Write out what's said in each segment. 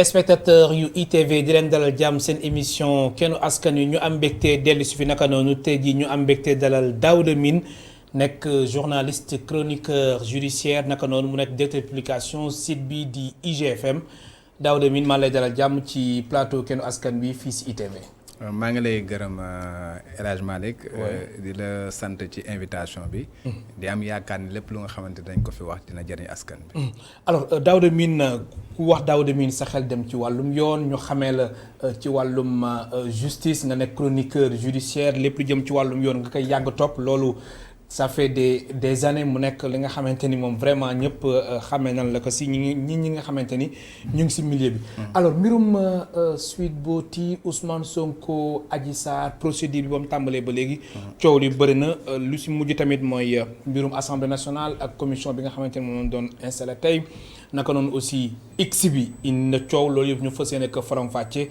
téléspectateur yu ITV di leen dalal jàmm seen émission kennu askan wi ñu am mbégte dellu si fi naka noonu tey jii ñu am mbégte dalal Daouda Mine nekk journaliste chroniqueur judiciaire naka noonu mu nekk directeur de publication site bi di IGFM Daouda Mine maa lay dalal jàmm ci plateau kennu askan bi fii si ITV. maa ngi lay gërëm El Hadj Malick di la sant ci invitation bi. di am yaakaar ni lépp lu nga xamante dañ ko fi wax dina jëriñ askan bi. alors Daouda Mine ku wax Daouda Mine sa xel dem ci wàllum yoon ñu xamee la ci wàllum justice nga nekk chroniqueur judiciaire lépp lu jëm ci wàllum yoon nga koy yàgg topp loolu ça fait des années mu nekk li nga xamante ni moom vraiment ñëpp xamee nan la ko si ñi nga xamante ni ñu ngi si milieu bi. alors mbirum Sweet Beauty Ousmane Sonko Adji Sarr procédure bi ba mu tàmbalee ba léegi. coow li bëri na lu si mujj tamit mooy mbirum assemblée nationale ak commission bi nga xamante ni moom doon installé tey naka noonu aussi X bi indi na coow loolu yëpp ñu fas yéene ko faram-fàcce.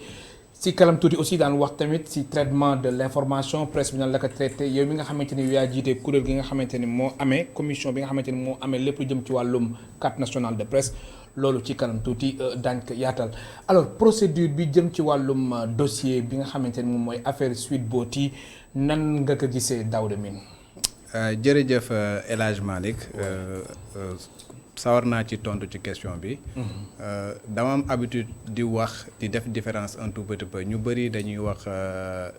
si kalam tuuti aussi daan wax tamit si traitement de l' information presse bi nan la ko traité yow mi nga xamante ni yaa jiite kuréel gi nga xamante ni moo amee commission bi nga xamante ni moo amee lépp lu jëm ci wàllum carte nationale de presse loolu ci kanam tuuti daañu ko yaatal alors procédure bi jëm ci wàllum dossier bi nga xamante ni moom mooy affaire Sweet Beauty nan nga ko gisee Daouda Mine. jërëjëf El Hadj Malick sawar naa ci tontu ci question bi. dama am habitude di wax di def différence un tout petit peu ñu bëri dañuy wax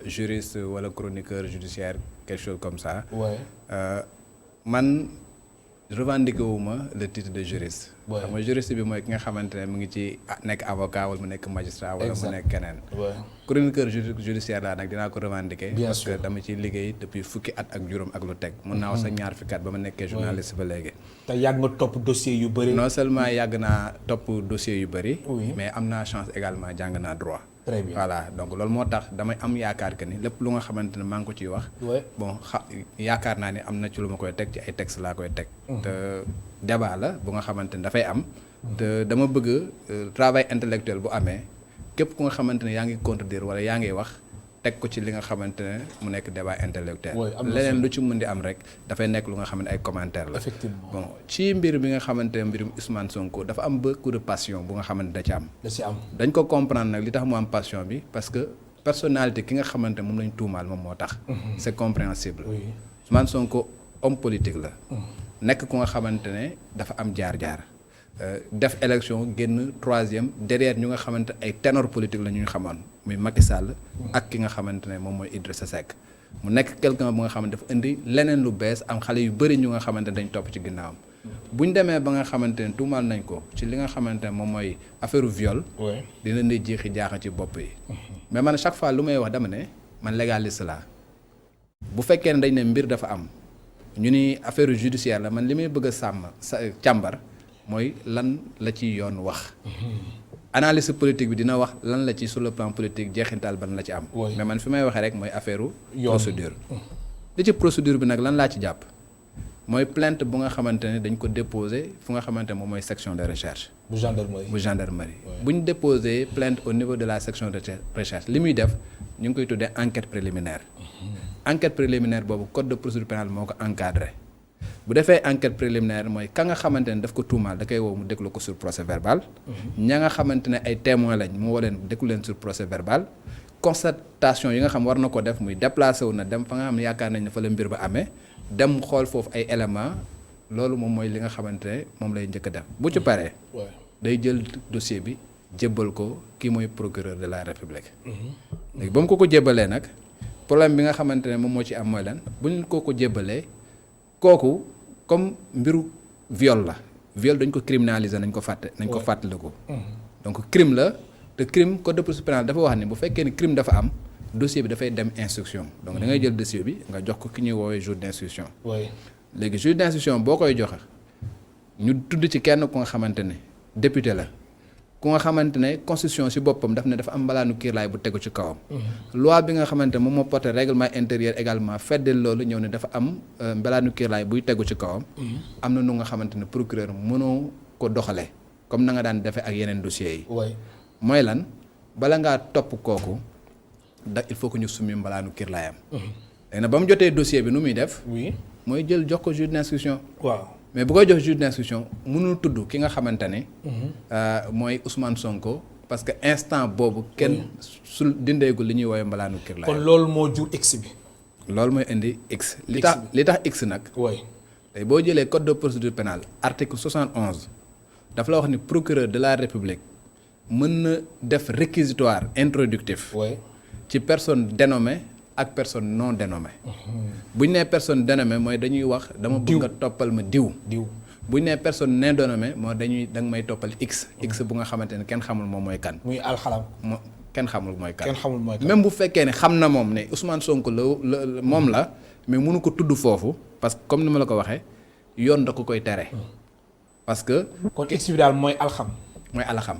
juriste wala chroniqueur judiciaire quelque chose comme ça. man revendiqué wu ma le titre de juriste. xam nga juriste bi mooy ki nga xamante ne mu ngi ci nekk avocat wala mu nekk magistrat wala mu nekk keneen. chroniqueur judiciaire laa nag dinaa ko revendiquer. parce que dama ciy liggéey depuis fukki at ak juróom ak lu teg. mun naa wax sax ñaar fukki at ba ma nekkee journaliste ba léegi. te yàgg nga topp dossier yu bëri. non seulement yàgg naa topp dossier yu bëri. mais am naa chance également jàng naa droit. très bien voilà donc loolu moo tax damay am yaakaar que ni lépp lu nga xamante ne maa ngi ko ciy wax. bon yaakaar naa ni am na ci lu ma koy teg ci ay texte laa koy teg. te débat la bu nga xamante ne dafay am. te dama bëgg travail intellectuel bu amee képp ku nga xamante ne yaa ngi contredire wala yaa ngi wax teg ko ci li nga xamante ne mu nekk débat intellectuel. leneen lu ci mën di am rek dafay nekk lu nga xam ne ay commentaire la. effectivement bon ci mbir bi nga xamante ne mbirum Ousmane Sonko dafa am beaucoup de passion bu nga xamante da ci am. dañ ko comprendre nag li tax mu am passion bi parce que personnalité ki nga xamante ne moom lañ tuumaal moom moo tax. c'est compréhensible. Ousmane Sonko homme politique la. nekk ku nga xamante ne dafa am jaar-jaar. def élection génn troisième derrière ñu nga xamante ay ténor politique la ñu xamoon muy Macky Sall ak ki nga xamante ne moom mooy Idrissa Seck mu nekk quelqu'un bu nga xamante dafa indi leneen lu bees am xale yu bëri ñu nga xamante dañ topp ci ginnaawam bu ñu demee ba nga xamante ne tuumaal nañ ko ci li nga xamante ne moom mooy affaire viol dina di jeexi jaaxa ci bopp yi mais man chaque fois lu may wax dama ne man légaliste laa bu fekkee ne dañ ne mbir dafa am ñu ni affaire judiciaire la man li may bëgg a sàmm sa càmbar mooy lan la ci yoon wax analyse politique bi dina wax lan la ci sur le plan politique jeexintal ban la ci am mais man fi may waxee rek mooy affaire procédure li ci procédure bi nag lan laa ci jàpp mooy plainte bu nga xamante ne dañ ko déposé fu nga xamante ne moom mooy section de recherche bu gendarmerie bu ñu déposé plainte au niveau de la section de recherche li muy def ñu ngi koy tuddee enquête préliminaire enquête préliminaire boobu code de procédure pénale moo ko encadré bu defee enquête préliminaire mooy ka nga xamante ne daf ko tuumaal da koy woo mu déglu ko sur procès verbal ña nga xamante ne ay témoins lañ mu woo leen déglu leen sur procès verbal constatation yi nga xam war na ko def muy déplacé wu na dem fa nga xam ne yaakaar nañ ne fa la mbir ba amee dem xool foofu ay éléments loolu moom mooy li nga xamante ne moom lay njëkk a def bu ci paree day jël dossier bi jébbal ko kii mooy procureur de la république léegi ba mu ko jébbalee nag problème bi nga xamante ne moom moo ci am mooy lan bu ñu ko jébbalee kooku comme mbiru viol la viol dañ ko criminaliser nañ ko fàttaliku donc crime la te crime code de procédure pénale dafa wax ni bu fekkee ni crime dafa am dossier bi dafay dem instruction donc da ngay jël dossier bi nga jox ko ki ñuy woowee juge d'instruction léegi juge d'instruction boo koy joxe ñu tudd ci kenn ku nga xamante ne député la ku nga xamante ne constitution ci boppam daf ne dafa am mbalaanu kiirlaay bu tegu ci kawam loi bi nga xamante ne moom moo porté règlement intérieur également feddeel loolu ñëw ne dafa am mbalaanu kiirlaay buy tegu ci kawam am na nu nga xamante ne procureur mënoo ko doxale comme na nga daan defee ak yeneen dossiers yi mooy lan bala ngaa topp kooku il faut que ñu summi mbalaanu kiirlaayam léegi nag ba mu jotee dossier bi nu muy def mooy jël jox ko juge d'instruction mais bu koy jox juge d'instruction mënul tudd ki nga xamante ne mooy Ousmane Sonko parce que instant boobu kenn sul dindeegul li ñuy woowee mbalaanu kirlaay. kon loolu moo jur x bi. loolu mooy indi x. li tax x nag. oui tey boo jëlee code de procédure pénale article 71 dafa la wax ni procureur de la république mën na def réquisitoire introductif. oui ci personne dénommée ak personne non dénommée. bu ñu nee personne dénommée mooy dañuy wax dama bëgg nga toppal ma diw. bu ñu nee personne non dénommée moo da nga may toppal x. x bu nga xamante ne kenn xamul moom mooy kan. muy alxalam. kenn xamul mooy kan. même bu fekkee ne xam na moom ne Ousmane Sonko la moom la mais mënu ko tudd foofu parce que comme ni ma la ko waxee yoon da ko koy tere. parce que. kon x bi daal mooy alxam. mooy alxam.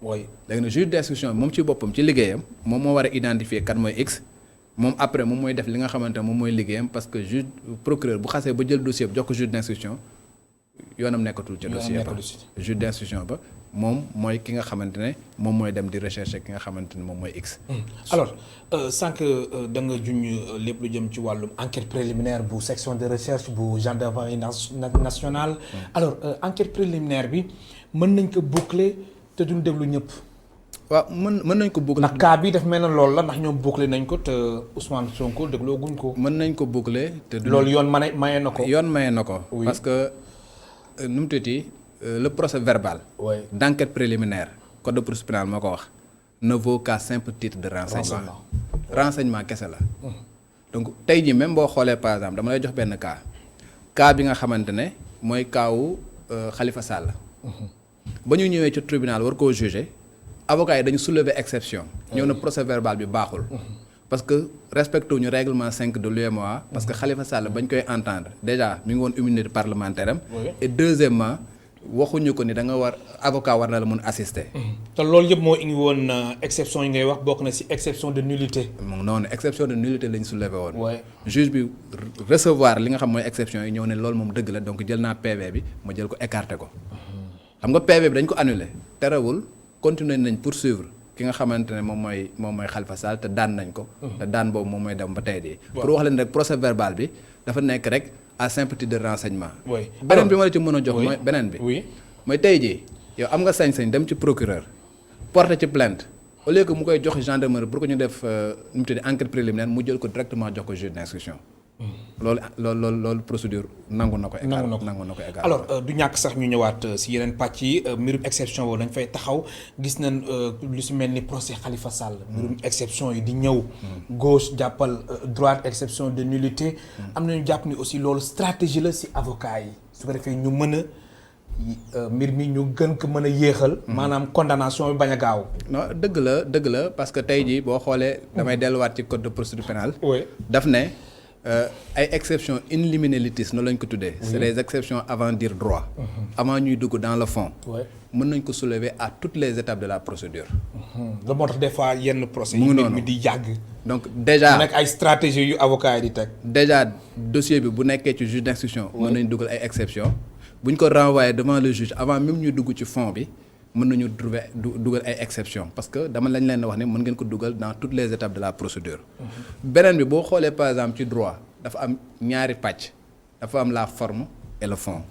oui léegi nag juge d'instruction moom ci boppam ci liggéeyam moom moo war a identifier kan mooy x moom après moom mooy def li nga xamante ne moom mooy liggéeyam parce que juge procureur bu xasee ba jël dossier bi jox ko juge d'instruction yoonam nekkatul ca dossier ba juge d'instruction ba moom mooy ki nga xamante ne moom mooy dem di recherche ki nga xamante ne moom mooy x. alors sànq da nga junj lépp lu jëm ci wàllum enquête préliminaire bu section de recherche bu gendarmerie nationale. alors enquête préliminaire bi mën nañ ko boucler te duñ déglu ñëpp. waaw mën nañ ko boucler. ndax cas bi daf mel ne loolu la ndax ñoom boucler nañ ko te Ousmane Sonko dégloo guñ ko. mën nañ ko boucler te. loolu yoon maye na ko. yoon maye na ko. parce que nu mu tuddati le procès verbal. oui d'enquête préliminaire code de procédure pénale moo ko wax ne vaut qu'à simple titre de renseignement. renseignement kese la. donc tey jii même boo xoolee par exemple dama lay jox benn cas bi nga xamante ne mooy kaawu Khalifa Sall. ba ñu ñëwee ci tribunal war koo juger avocat yi dañu soulever exception. ñëw na procès verbal bi baaxul. parce que respecté wuñu règlement 5 de l'UEMOA. parce que Khalifa Sall bañ koy entendre déjà mi ngi woon immunité parlementaire am. et deuxièmement waxuñu ko ni da nga war avocat war na la mun assister. te loolu yëpp moo indi woon exception yi ngay wax bokk na ci exception de nullité. moom noonu exception de nullité lañ soulever woon. Ouais. juge bi recevoir li nga xam mooy exception yi ñëw ne loolu moom dëgg la donc jël naa PV bi ma jël ko écarté ko. xam nga PV bi dañ ko annulé terewul continuer nañ poursuivre ki nga xamante ne moom mooy Khalifa Sall te daan nañ ko. te daan boobu moom mooy dem ba tey de. pour wax leen rek procès verbal bi dafa nekk rek à simple titre de renseignement. oui beneen bi ma la ci mën a jox. mooy beneen bi. oui mooy tey jii yow am nga sañ-sañ dem ci procureur porter ci plainte au lieu que mu koy jox gendarmerie pour que ñu def nu mu tudd enquête préliminaire mu jël ko directement jox ko juge d'instruction. loolu procédure nangu na ko. nangu na ko également. alors du ñàkk sax ñu ñëwaat si yeneen pàcc yi mbirum exception boobu dañ fay taxaw gis nañ lu si mel ni procès Khalifa Sall. mbirum exception yi di ñëw. gauche jàppal droite exception de nullité. am nañu jàpp ni aussi loolu stratégie la si avocat yi su ko defee ñu mën a mbir mi ñu gën ko mën a yéexal. maanaam condamnation bi bañ a gaaw. non dëgg la parce que tey jii boo xoolee. damay delluwaat ci code de procédure pénale. oui daf ne. ay exceptions in limine litis noonu lañ ko tuddee. c'est des exceptions avant dire droit. avant ñuy dugg dans le fond. mën nañ ko soulever à toutes les étapes de la procédure. la moo tax des fois yenn procès mu ngi yi noonu mi di yàgg. donc déjà mu nekk ay stratégie yu avocat yi di teg. déjà dossier bi bu nekkee ci juge d'instruction. mën nañ dugal ay exceptions. bu ñu ko renvoyer devant le juge avant même ñu dugg ci fond bi mën nañu trouver dugal ay exceptions parce que dama lañ leen wax ne mën ngeen ko dugal dans toutes les étapes de la procédure. beneen bi boo xoolee par exemple ci droit dafa am ñaari pàcc dafa am la forme et le fond.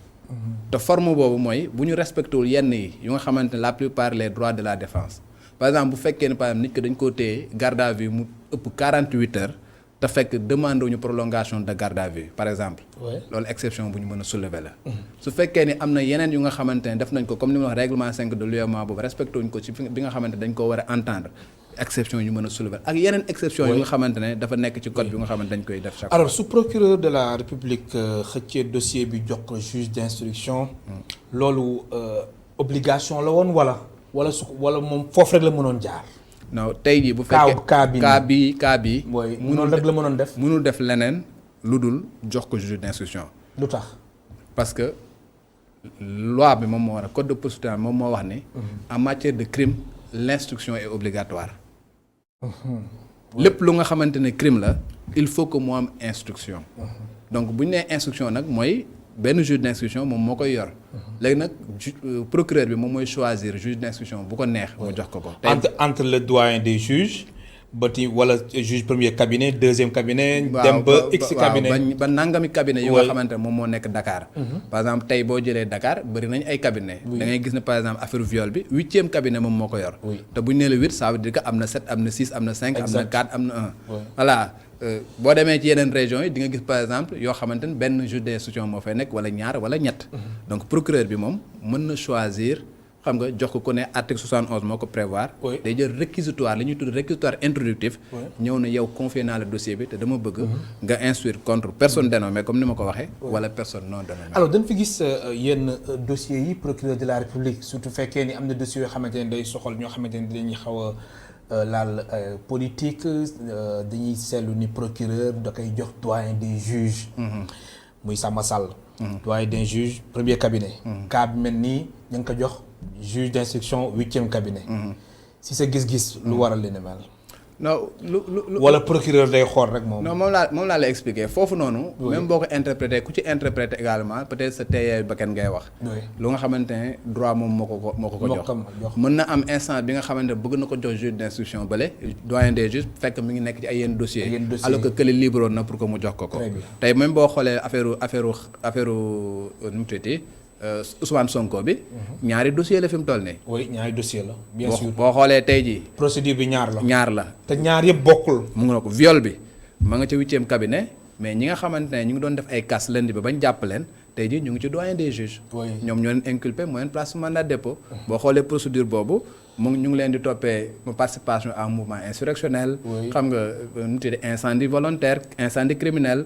te forme boobu mooy bu ñu respecté wul yenn yi yu nga xamante ne la plupart les droits de la défense par exemple bu fekkee ne par exemple nit ki dañ koo téye garde à vue mu ëpp 48 heures te fekk demandé wuñu prolongation de garde à vue par exemple. loolu exception bu ñu mën a soulever la. su fekkee ni am na yeneen yu nga xamante ne def nañ ko comme ni ma wax règlement 5 de l'UEMOA boobu respecté wuñ ko ci bi nga xamante dañ koo war a entendre exception yu mën a soulever ak yeneen exception yu nga xamante ne dafa nekk ci code bi nga xamante dañ koy def chaque fois. alors su procureur de la république xëccee dossier bi jox ko juge d'instruction. loolu obligation la woon wala moom foofu rek la mënoon jaar. non tey jii bu fekkee cas bi mooy mënoon rek la mënoon def. mënul def leneen lu dul jox ko juge d'instruction. lu tax. parce que loi bi moom moo war a code de procédure pénale moom moo wax ni. en matière de crime l'instruction est obligatoire. lépp lu nga xamante ne crime la il faut que mu am instruction. donc bu ñu nee instruction nag mooy benn juge d'instruction moom moo koy yor. léegi nag procureur bi moom mooy choisir juge d'instruction bu ko neex. mu jox ko ko. entre le doyen des juges bati wala juge premier cabinet deuxième cabinet. dem ba x cabinet ba nangami cabinet yu nga xamante ne moom moo nekk Dakar. par exemple tey boo jëlee Dakar bëri nañ ay cabinet da ngay gis ne par exemple affaire viol bi 8e cabinet moom moo ko yor. te bu ñu nee la 8 ça veut dire que am na 7 am na 6 am na 5 am na 4 am na 1. voilà boo demee ci yeneen régions yi di nga gis par exemple yoo xamante ne benn juge d'instruction moo fay nekk wala ñaar wala ñett. donc procureur bi moom mën na choisir. xam nga jox ko ne article 71 moo ko prévoir. day jël réquisitoire li ñuy tudd réquisitoire introductif. ñëw na yow confié naa le dossier bi te dama bëgg. nga instruire contre personne dénommée comme ni ma ko waxee. wala personne non dénommée. alors dañ fi gis yenn dossiers yi procureur de la république surtout fekkee ni am na dossiers yoo xamante ne day soxal ñoo xamante ne dañuy xaw a laal politique dañuy seetlu ni procureur da koy jox doyen des juges. muy Samba Sall. doyen des juges premier cabinet. cas bi mel nii ñu ngi ko jox. juge d'instruction 8e cabinet. si sa gis-gis lu waral li ne mel. non lu wala procureur day xool rek moom. non moom laa la expliquer foofu noonu. même boo ko interprété ku ci interprété également peut-être sa teeyee ba kenn ngay wax. lu nga xamante ne droit moom moo ko jox. mën na am instant bi nga xamante ne bëgg na ko jox juge d'instruction bële doyen des juges fekk mi ngi nekk ci ay yenn dossiers. alors que kële libre na pour que mu jox ko. tey même boo xoolee affaire nu mu tuddati Ousmane Sonko bi. ñaari dossier la fi mu toll nii. oui ñaari dossier la. bien sûr boo xoolee tey jii. procédure bi ñaar la. te ñaar yëpp bokkul. mu ngi ko viol bi ma nga ca 8e cabinet mais ñi nga xamante ne ñu ngi doon def ay casse lundi bi bañ jàpp leen tey jii ñu ngi ci doyen des juges. ñoom ñoo leen inculpé moo leen place mandat de dépôt. boo xoolee procédure boobu ñu ngi leen di toppee participation à un mouvement insurrectionnel. xam nga nu tuddee incendie volontaire incendie criminel.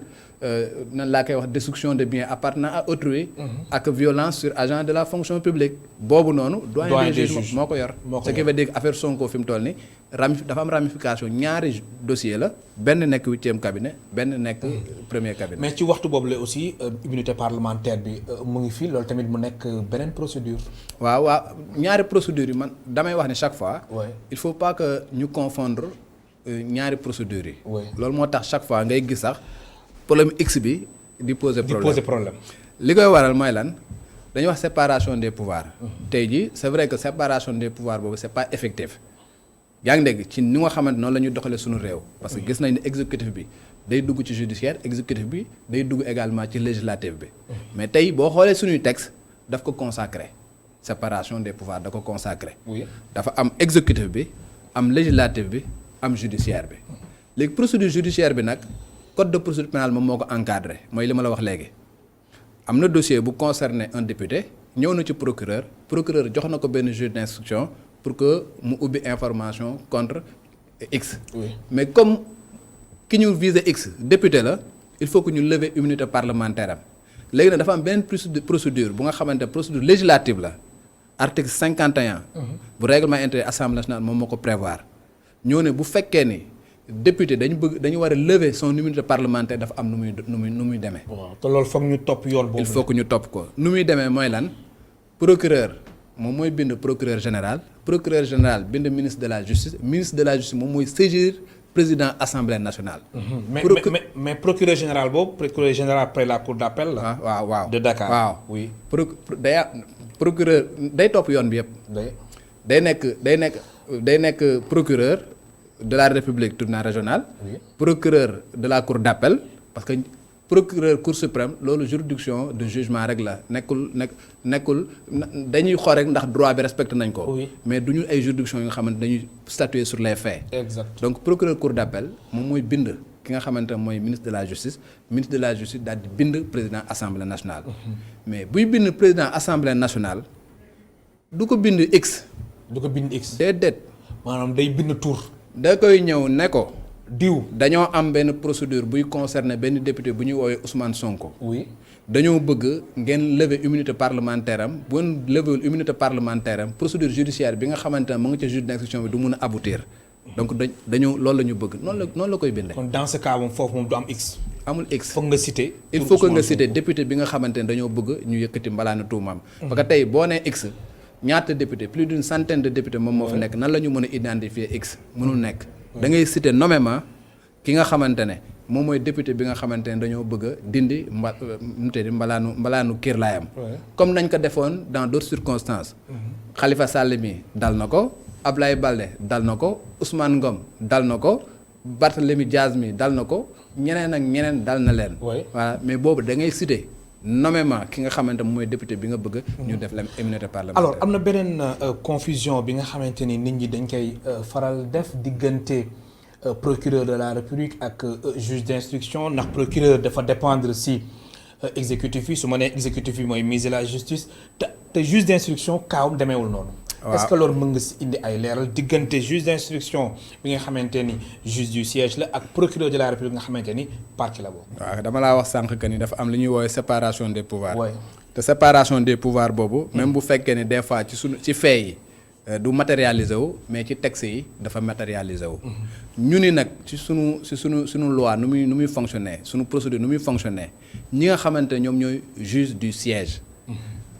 nan laa koy wax destruction de biens appartenant à autrui. ak violence sur agent de la fonction publique. boobu noonu. doyen des juges moo ko yor. ce qui veut dire affaire Sonko fi mu toll nii dafa am ramification ñaari dossier la benn nekk 8e cabinet benn nekk premier cabinet. mais ci waxtu boobu la aussi immunité parlementaire bi mu ngi fii loolu tamit mu nekk beneen procédure. waaw ñaari procédures yi man damay wax ne chaque fois. il faut pas que ñu confondre ñaari procédures yi. loolu moo tax chaque fois ngay gis sax. problème X bi di poser problème li koy waral mooy lan dañuy wax séparation des pouvoirs. tey jii c'est vrai que séparation des pouvoirs boobu c'est pas effectif yaa ngi dégg ci ni nga xamante noonu la ñuy doxalee suñu réew. parce que gis nañ ne exécutif bi day dugg ci judiciaire exécutif bi day dugg également ci législatif bi. mais tey boo xoolee suñuy texte daf ko consacré séparation des pouvoirs da ko consacré. dafa am exécutif bi am législatif bi am judiciaire bi léegi procédure judiciaire bi nag. code de procédure pénale moom moo ko encadré mooy li ma la wax léegi am na dossier bu concerné un député ñëw na ci procureur jox na ko benn juge d'instruction pour que mu ubbi information contre X. mais comme ki ñu visé X député la il faut que ñu lever immunité parlementaire am léegi nag dafa am benn procédure bu nga xamante procédure législative la article 51. bu règlement intérieur assemblée nationale moom moo ko prévoir ñëw ne bu fekkee ni. député dañu war a lever son immunité parlementaire dafa am nu muy demee. waaw te loolu foog ñu topp yoon boobu. il faut que ñu topp ko nu muy demee mooy lan procureur moom mooy bind procureur général bind ministre de la justice moom mooy saisir président assemblée nationale. mais procureur général boobu procureur général près la cour d'appel la. waaw de Dakar. waaw oui procureur day topp yoon bi yëpp. day nekk procureur. de la République tribunal régional. procureur de la cour d'appel parce que procureur cour suprême loolu juridiction de jugement rek la nekkul dañuy xool rek ndax droit bi respecté nañ ko. mais du ñu ay juridiction yi nga xamante dañuy statuer sur les faits. exact donc procureur cour d'appel moom mooy bind ki nga xamante ne mooy ministre de la justice daal di bind président assemblée nationale. mais buy bind président assemblée nationale du ko bind X. déedéet. maanaam day bind tur. da koy ñëw ne ko. diw dañoo am benn procédure buy concerner benn député bu ñuy woowee Ousmane Sonko. dañoo bëgg ngeen lever immunité parlementaire am bu ngeen lever immunité parlementaire am procédure judiciaire bi nga xamante ne mu ngi ca juge d'instruction bi du mun a aboutir. donc dañoo loolu la ñu bëgg noonu la koy bindee. kon dans ce cas moom foofu moom du am X. amul X foog nga citer. il faut que nga citer député bi nga xamante ne dañoo bëgg ñu yëkkati mbalaanu tuumaam. parce que tey boo nee X. ñaata député plus d'une centaine de députés moom moo fa nekk nan la ñu mën a identifier X mënul nekk. da ngay citer nommément ki nga xamante ne moom mooy député bi nga xamante ne dañoo bëgg a dindi mbalaanu kiirlaayam. comme nañ ko defoon dans d'autres circonstances. Khalifa Sall mi dal na ko Ablaye Balde dal na ko Ousmane Ngom dal na ko Barthélémy Diaz mi dal na ko ñeneen ak ñeneen dal na leen. voilà mais boobu da ngay citer nommément ki nga xamante mooy député bi nga bëgg. ñu def la immunité parlementaire. alors am na beneen confusion bi nga xamante ni nit ñi dañ koy faral def diggante procureur de la République ak juge d'instruction ndax procureur dafa dépendre si exécutif yi su ma nee exécutif yi mooy ministre de la justice te juge d'instruction kaawam demeewul noonu. est-ce que loolu mën nga si indi ay leeral diggante juge d'instruction bi nga xamante ni juge du siège la ak procureur de la République nga xamante ni parquet la boobu. waaw dama laa wax sànq que ni dafa am lu ñuy woowee séparation des pouvoirs. te séparation des pouvoirs boobu. même bu fekkee ne des fois ci fait yi du matérialiser wu mais ci texte yi dafa matérialiser wu. ñu ni nag ci sunu loi nu muy fonctionner sunu procédure nu muy fonctionner ñi nga xamante ne ñoom ñooy juge du siège.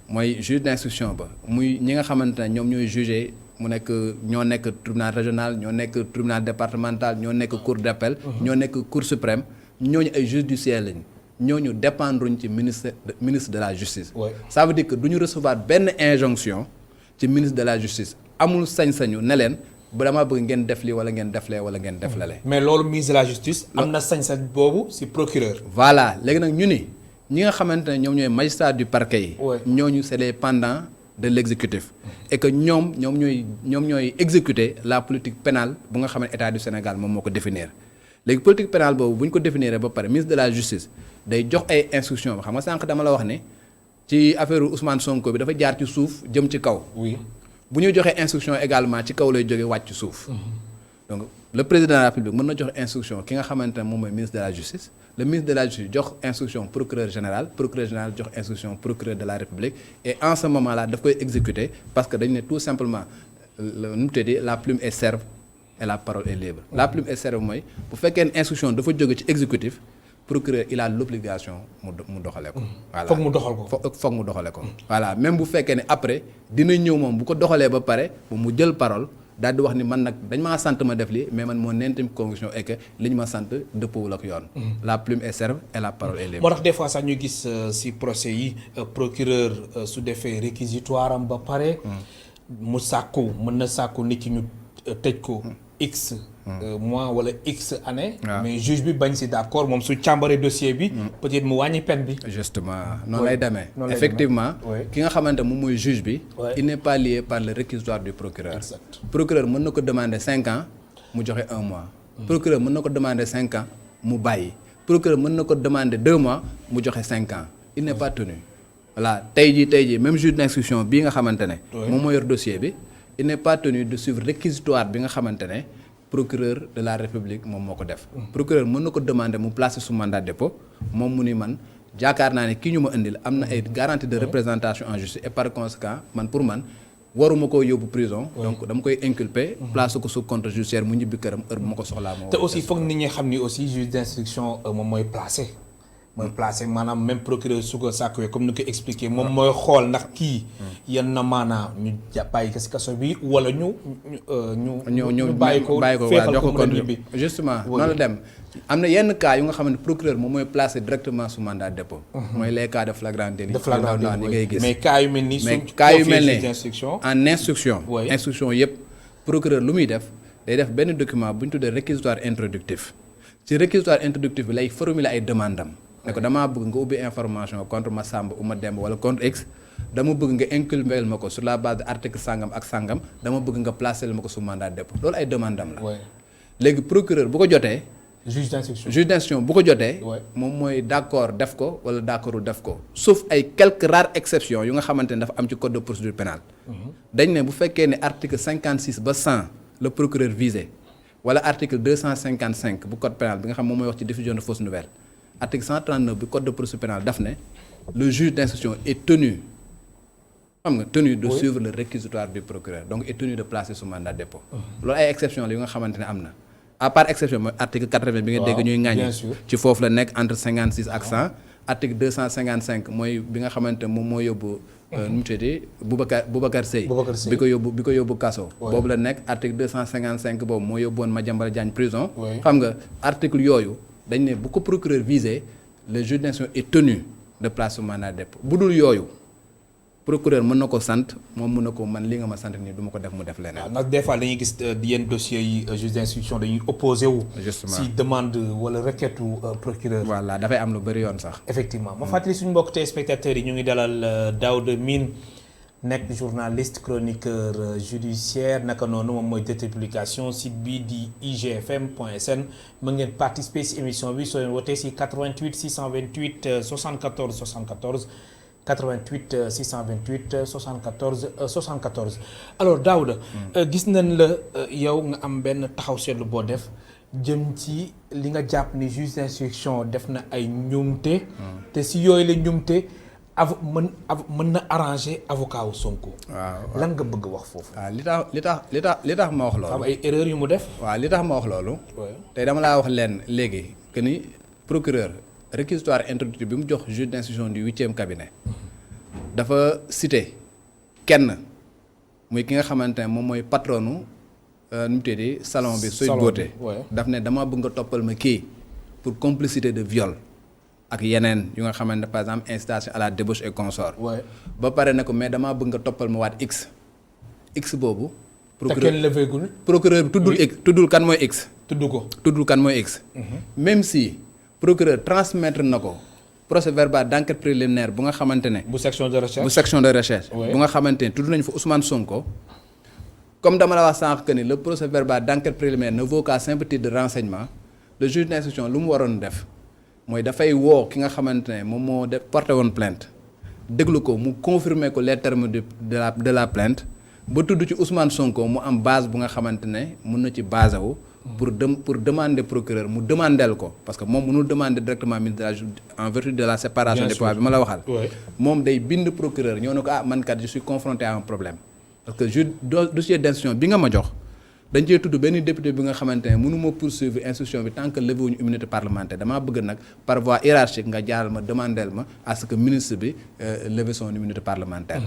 mooy juge d'instruction ba muy ñi nga xamante ne ñoom ñooy juger mu nekk ñoo nekk tribunal régional ñoo nekk tribunal départemental ñoo nekk cour d'appel. ñoo nekk cour suprême ñooñu ay juge du siège lañ ñooñu dépendruñ ci ministre de la justice. ça veut dire que du ñu recevoir benn injonction ci ministre de la justice amul sañ-sañu ne leen ba dama bëgg ngeen def lii wala ngeen def lee wala ngeen def lale. mais loolu ministre de la justice. am na sañ-sañ boobu ci procureur. voilà léegi nag ñu ni ñi nga xamante ne ñoom ñooy magistrat du parquet yi. ñooñu c'est les pendants de l'exécutif. et que ñoom ñooy exécuter la politique pénale bu nga xam ne état du Sénégal moom moo ko définir léegi politique pénale boobu bu ñu ko définir ba pare ministre de la justice day jox ay instructions ba xam nga sànq dama la wax ne ci affaire Ousmane Sonko bi dafa jaar ci suuf jëm ci kaw. bu ñuy joxee instruction également ci kaw lay jógee wàcc suuf. donc le président de la République mën na jox instruction ki nga xamante ne moom mooy ministre de la justice le ministre de la justice jox instruction procureur général jox instruction procureur de la République et en ce moment là daf koy exécuter parce que dañu ne tout simplement nu mu tuddee la plume est serve et la parole est libre. la plume est serve mooy bu fekkee ne instruction dafa jóge ci exécutif procureur il a l'obligation mu doxale ko. voilà foog mu doxal ko foog mu doxale ko. voilà même bu fekkee ne après dina ñëw moom bu ko doxalee ba pare mu jël parole. daal di wax ni man nag dañ maa sant ma def lii mais man moo intime conviction est que li ñu ma sant dëppoowul ak yoon. la plume est serve et la parole est libre. moo tax des fois sax ñu gis ci procès yi procureur su defee réquisitoire am ba pare. mu sàkku mën na sàkku nit ki ñu tëj ko x mois wala x année. mais juge bi bañ ci d'accord moom su càmbaree dossier bi. peut-être mu wàññi peine bi. justement noonu lay demee. effectivement ki nga xamante moom mooy juge bi. il n'est pas lié par le réquisitoire du procureur. exact procureur mën na ko demander 5 ans mu joxe 1 mois. procureur mën na ko demander 5 ans mu bàyyi. procureur mën na ko demander 2 mois mu joxe 5 ans il n'est pas tenu. voilà tey jii même juge d'instruction bii nga xamante ne. moom moo yor dossier bi. il n'est pas tenu de suivre réquisitoire bi nga xamante ne procureur de la République moom moo ko def. procureur mën na ko demander mu placer sous mandat de dépôt moom mu ni man jaakaar naa ne kii ñu ma indil am na ay garantie de représentation en justice et par conséquent pour man waruma koo yóbbu prison. donc dama koy inculper. placer ko sous contrôle judiciaire mu ñibbi këram heure bu ma ko soxlaa. te aussi foog nit ñi xam ni aussi juge d'instruction moom mooy placer. mooy placé maanaam même procureur su ko sàkkuwee comme ni ko expliqué moom mooy xool ndax kii yan na maanaam ñu bàyyi ko ci kaso bi wala ñu bàyyi ko féexal ko mu bi justement noonu la dem am na yenn cas yu nga xam ne procureur moom mooy placé directement sous mandat de dépôt. mooy les cas de flagrant délit yi ngay gis mais cas yu mel ni en instruction yëpp procureur lu muy def day def benn document bu ñu tuddee réquisitoire introductif ci réquisitoire introductif bi lay formuler ay demande am ne ko damaa bëgg nga ubbi information contre ma Samba ou ma Demba wala contre X dama bëgg nga inculper ma ko sur la base de article sangam ak sangam dama bëgg nga placer ma ko sous mandat de dépôt loolu ay demande am la. léegi procureur bu ko jotee. juge d'instruction bu ko jotee. moom mooy d'accord def ko wala d'accordul def ko sauf ay quelques rares exceptions yu nga xamante ne dafa am ci code de procédure pénale. dañ ne bu fekkee ne article 56 ba 100 le procureur visé wala article 255 bu code pénal bi nga xam moom mooy wax ci diffusion de fausses nouvelles. article 139 bi code de procédure pénale daf ne le juge d'instruction est tenu de suivre le réquisitoire du procureur donc est tenu de placer sous mandat de dépôt. loolu ay exception la yu nga xamante ne am na à part exception mooy article 80 bi nga dégg ñuy ŋàññi ci foofu la nekk entre 56 ak 100 article 255 mooy bi nga xamante ne moom moo yóbbu nu mu tuddati Boubacar Seye bi ko yóbbu kaso boobu la nekk article 255 boobu moo yóbbuwoon Madiambal Diagne prison xam nga article yooyu dañ ne bu ko procureur visé le juge d'instruction est tenu de placer sous mandat de dépôt bu dul yooyu procureur mën na ko sant moom mën na ko man li nga ma sant nii du ma ko def mu def leneen. waaw nag des fois dañuy gis yenn dossiers yi juge d'instruction dañuy opposé wu. justement si demande wala requête procureur. voilà dafay am lu bëri yoon sax. effectivement ma fàttali suñu mbokk téléspectateurs yi ñu ngi dalal Daouda Mine nekk journaliste chroniqueur judiciaire naka noonu moom mooy tête publication site bi di igfm.sn mën ngeen participer si émission bi soo leen wootee si 88 628 74 74 88 628 74 74 alors Daouda gis nañ la yow nga am benn taxaw seetlu boo def jëm ci li nga jàpp ni juge d'instruction def na ay njuumte te si yooyu la njuumte mën na arranger avocat wu Sonko. waaw lan nga bëgg wax foofu. waaw li tax ma wax loolu. am ay erreurs yu mu def. waaw li tax ma wax loolu. tey dama laa wax leen léegi que ni procureur réquisitoire introductif bi mu jox juge d'instruction du 8e cabinet dafa cité kenn muy ki nga xamante ne moom mooy patronu nu mu tuddati salon bi. Sweet Beauté daf ne dama bëgg nga toppal ma kii pour complicité de viol. ak yeneen yu nga xamante ne par exemple incitation à la débauche et consort. ba pare ne ko mais damaa bëgg nga toppal ma waat x boobu. procureur te kenn levéegul. procureur bi tuddul x tuddul kan mooy x. tuddul kan mooy x. même si procureur transmettre na ko procès verbal d'enquête préliminaire bu nga xamante ne. bu section de recherche. bu nga xamante ne tudd nañu fa Ousmane Sonko. comme dama la wax sànq que ni le procès verbal d'enquête préliminaire ne vaut qu'à simple titre de renseignement le juge d'instruction lu mu waroon def. mooy dafay woo ki nga xamante ne moom moo def porté woon plainte déglu ko mu confirmer ko les termes de la plainte ba tudd ci Ousmane Sonko mu am base bu nga xamante ne mun na ci basé wu pour demander procureur mu demandeel ko parce que moom mënul demander directement ministre en vertu de la séparation des pouvoirs bi ma la waxal moom day bind procureur ñëw na ko man kat je suis confronté à un problème parce que dossier d'instruction bi nga ma jox dañ cee tudd benn député bi nga xamante ne mënuma poursuivre instruction bi tant que levé wuñu immunité parlementaire damaa bëgg nag par voie hiérarchique nga jaaral ma demandeel ma à ce que ministre bi levé son immunité parlementaire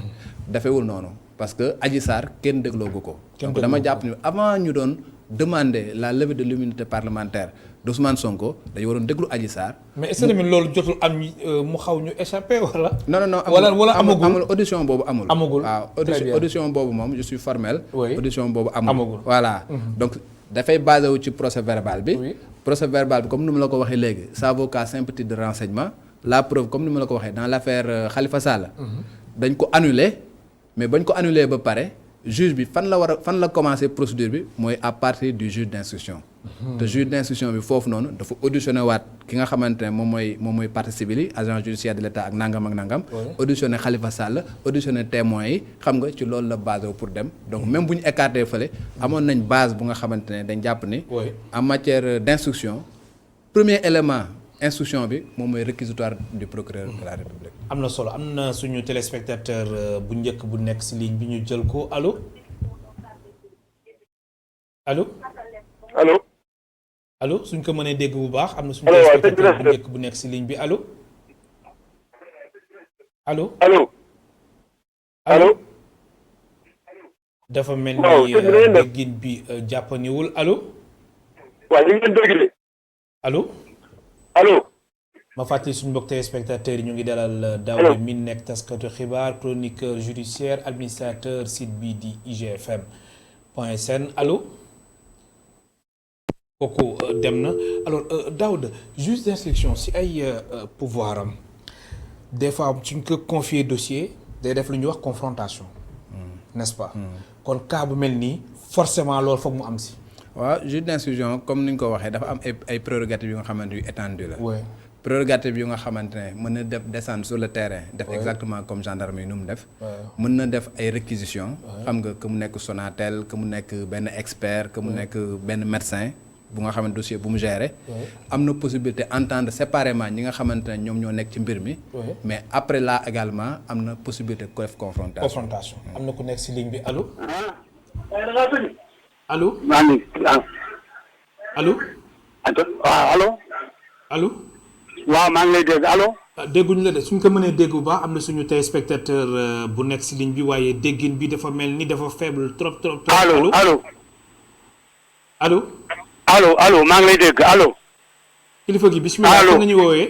dafewul noonu parce que Adji Sarr kenn dégloogu ko donc dama jàpp ni avant ñu doon demander la levée de l'immunité parlementaire d'Ousmane Sonko dañu waroon déglu Adji Sarr. mais est-ce que tamit loolu jotul am mu xaw ñu échappé wala. non wala amagul audition boobu amul. waaw audition boobu moom je suis formel. audition boobu amagul voilà. donc dafay basé wu ci procès verbal bi. procès verbal bi comme ni ma la ko waxee léegi ça vaut qu'à simple titre de renseignement la preuve comme ni ma la ko waxee dans l'affaire Khalifa Sall. dañ ko annulé mais bañ ko annulé ba pare. juge bi fan la commencé procédure bi mooy à partir du juge d'instruction. te juge d'instruction bi foofu noonu dafa auditionné waat ki nga xamante ne moom mooy partie civile yi agent judiciaire de l'État ak nangam. auditionné Khalifa Sall auditionné témoins yi xam nga ci loolu la basé pour dem donc même bu ñu écarté fële amoon nañ base bu nga xamante ne dañ jàpp ni. en matière d'instruction premier élément. instruction bi moom mooy réquisitoire du procureur de la République. am na solo am na suñu téléspectateur bu njëkk bu nekk ci ligne bi ñu jël ko allo allo suñ ko mënee dégg bu baax am na suñu téléspectateur bu njëkk bu nekk ci ligne bi allo dafa mel ni déggin bi jàppaniwul allo. waaw ñu ngi leen dégg de. allo ma fàttali suñu mbokk téléspectateurs yi ñu ngi dalal Daouda Mine nekk taskatu xibaar chroniqueur judiciaire administrateur site bi di igfm.sn allo kooku dem na alors Daouda juge d'instruction si ay pouvoir am des fois suñ ko confier dossier day def lu ñuy wax confrontation n'est-ce pas kon cas bu mel nii forcément loolu foog mu am si. waaw juge d'instruction comme ni ñu ko waxee dafa am ay prérogatives yu nga xamante yu étendu la. prérogative yu nga xamante ne mën na def descendre sur le terrain. def exactement comme gendarme yi nu mu def. mën na def ay réquisitions. xam nga que mu nekk Sonatel que mu nekk benn expert que mu nekk benn médecin bu nga xamante dossier bu mu gérer. am na possibilité entendre séparément ñi nga xamante ne ñoom ñoo nekk ci mbir mi. mais après là également am na possibilité ko def confrontation. am na ku nekk ci ligne bi allo. allo. allo. allo. waaw maa ngi lay dégg allo. dégguñu la de suñ ko mënee dégg bu baax am na suñu téléspectateur bu nekk ci ligne bi waaye déggin bi dafa mel ni dafa faible trop. allo maa ngi lay dégg allo. kilifa gi bismillah nga ñu woowee.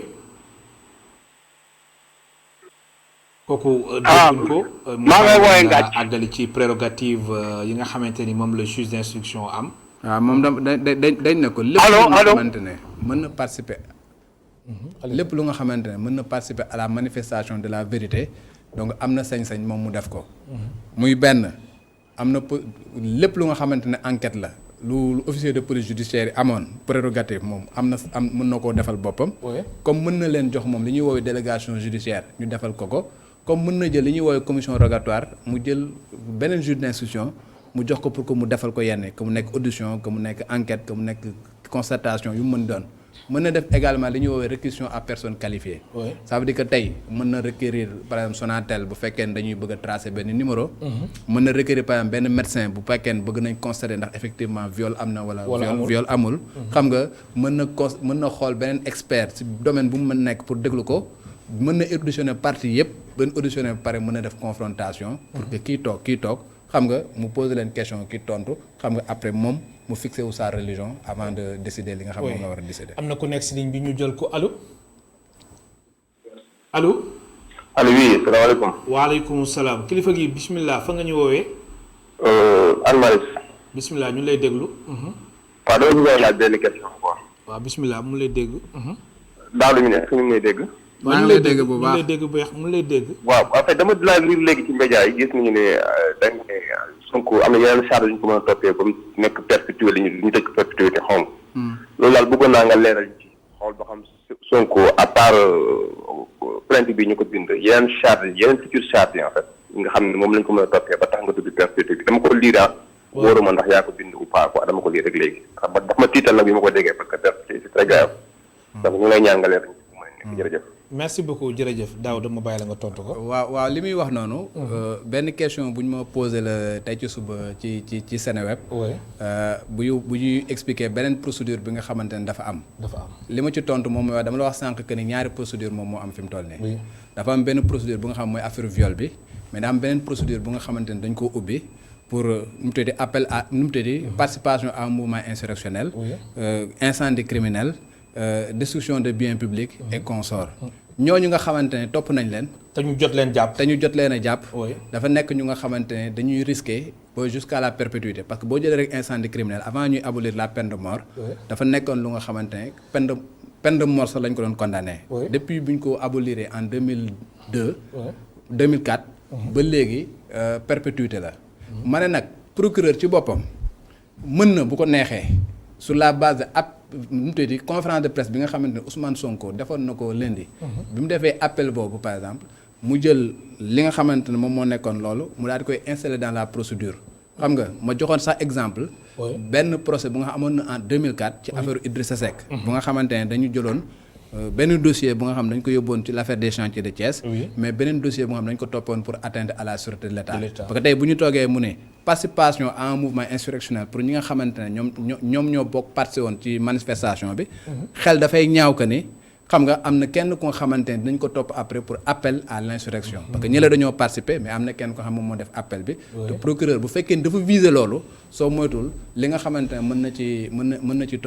kooku dégguñ ko. maa ngay woowee Ngathie àggali ci prérogative yi nga xamante ni moom la juge d'instruction am. waaw moom dañ ne ko. lépp allo lu nga xamante ne mën na participer. lépp lu nga xamante ne mën na participer à la manifestation de la vérité donc am na sañ-sañ moom mu def ko. muy benn am na lépp lu nga xamante ne enquête la. lu officier de police judiciaire yi amoon prérogative moom mën na koo defal boppam. comme mën na leen jox moom li ñuy woowee délégation judiciaire ñu defal ko comme mën na jël li ñuy woowee commission rogatoire mu jël beneen juge d'instruction mu jox ko pour que mu defal ko yenn que mu nekk audition que mu nekk enquête que mu nekk constatation yu mu mën doon. mën na def également li ñuy woowee réquisition à personne qualifiée. ça veut dire que tey mën na requérir par exemple Sonatel bu fekkee ne dañuy bëgg a tracer benn numéro. mën na requérir par exemple benn médecin bu fekkee ne bëgg nañ constater ndax effectivement viol am na wala viol amul. xam nga mën na xool beneen expert ci domaine bu mu mën nekk pour déglu ko. mën na auditionner partie yëpp benn auditionner ba pare mën na def confrontation. pour que kii toog xam nga mu poser leen question kii tontu xam nga après moom mu fixé wu sa religion avant de décider li nga xam ne moom la war a décider. am na ku nekk si ligne bi ñu jël ko allo. allo oui salaamaaleykum. waaleykum salaam kilifa gi bismillah fa nga ñu woowee. Almaris. bismillah ñu lay déglu. waaw dama bëgg laaj benn question quoi. waaw bismillah mu lay dégg. daaw lu ñu ne est-ce que ñu ngi lay dégg. maa ngi lay dégg bu baax mu lay dégg bu baax mu lay dégg. waaw en fait dama laa lire léegi ci média yi gis nañu ne dañ ne Sonko am na yeneen charge yu ñu ko mën a toppee ba mu nekk perpétuel li ñu tëj perpétuité xaw ma. loolu daal bëggoon naa nga leeral ci xool ba xam Sonko à part plainte bi ñu ko bind yeneen charge yeneen future charge yi en fait nga xam ne moom lañ ko mën a toppee ba tax nga tudd perpétuité dama ko lire wóoruma ndax yaa ko bind ou pas quoi dama ko lire rek léegi xam nga daf ma tiital nag bi ma ko déggee parce que perpétuité c'est très grave donc ñu ngi lay ñaan nga leeral ci mooy nekk jërëjëf. merci beaucoup jërëjëf Daouda ma bàyyi la nga tontu ko. waaw li muy wax noonu. benn question bu ñu ma posé la tey ci suba ci Seneweb. bu ñuy expliquer beneen procédure bi nga xamante ne dafa am. li ma ci tontu moom mooy wax dama la wax sànq que ni ñaari procédure moom moo am fi mu toll nii. dafa am benn procédure bu nga xam mooy affaire viol bi mais daa am beneen procédure bu nga xamante ne dañ koo ubbi pour nu mu tuddee appel à nu mu tuddee participation à un mouvement insurrectionnel. Incendie criminel. Destruction de biens publics et consorts. ñooñu nga xamante ne topp nañ leen. te ñu jot leen a jàpp. dafa nekk ñu nga xamante ne dañuy risquer ba jusqu'à la perpétuité parce que boo jëlee rek incendie criminel avant ñuy abolir la peine de mort. dafa nekkoon lu nga xamante ne peine de mort sax lañ ko doon condamné. depuis bi ñu ko aboliré en 2002. 2004. ba léegi perpétuité la. ma ne nag procureur ci boppam mën na bu ko neexee sur la base de nu mu tuddati conférence de presse bi nga xamante ne Ousmane Sonko defoon na ko lundi. bi mu defee appel boobu par exemple mu jël li nga xamante ne moom moo nekkoon loolu mu daal di koy installer dans la procédure. xam nga ma joxoon sax exemple. benn procès bu nga amoon na en 2004. ci affaire Idrissa Seck. bu nga xamante ne dañu jëloon benn dossier bu nga xam dañ ko yóbboon ci l'affaire des chantiers de Thiès. mais beneen dossier bu nga xam dañ ko toppoon pour atteinte à la sûreté de l'État. parce que tey bu ñu toogee mu ne. participation à un mouvement insurrectionnel pour ñi nga xamante ne ñoom ñoo bokk participé woon ci manifestation bi. xel dafay ñaaw que ni xam nga am na kenn ku nga xamante ne dañ ko topp après pour appel à l'insurrection parce que ñële dañoo participer mais am na kenn ko xam moom moo def appel bi. te procureur bu fekkee ni dafa viser loolu soo moytul li nga xamante ne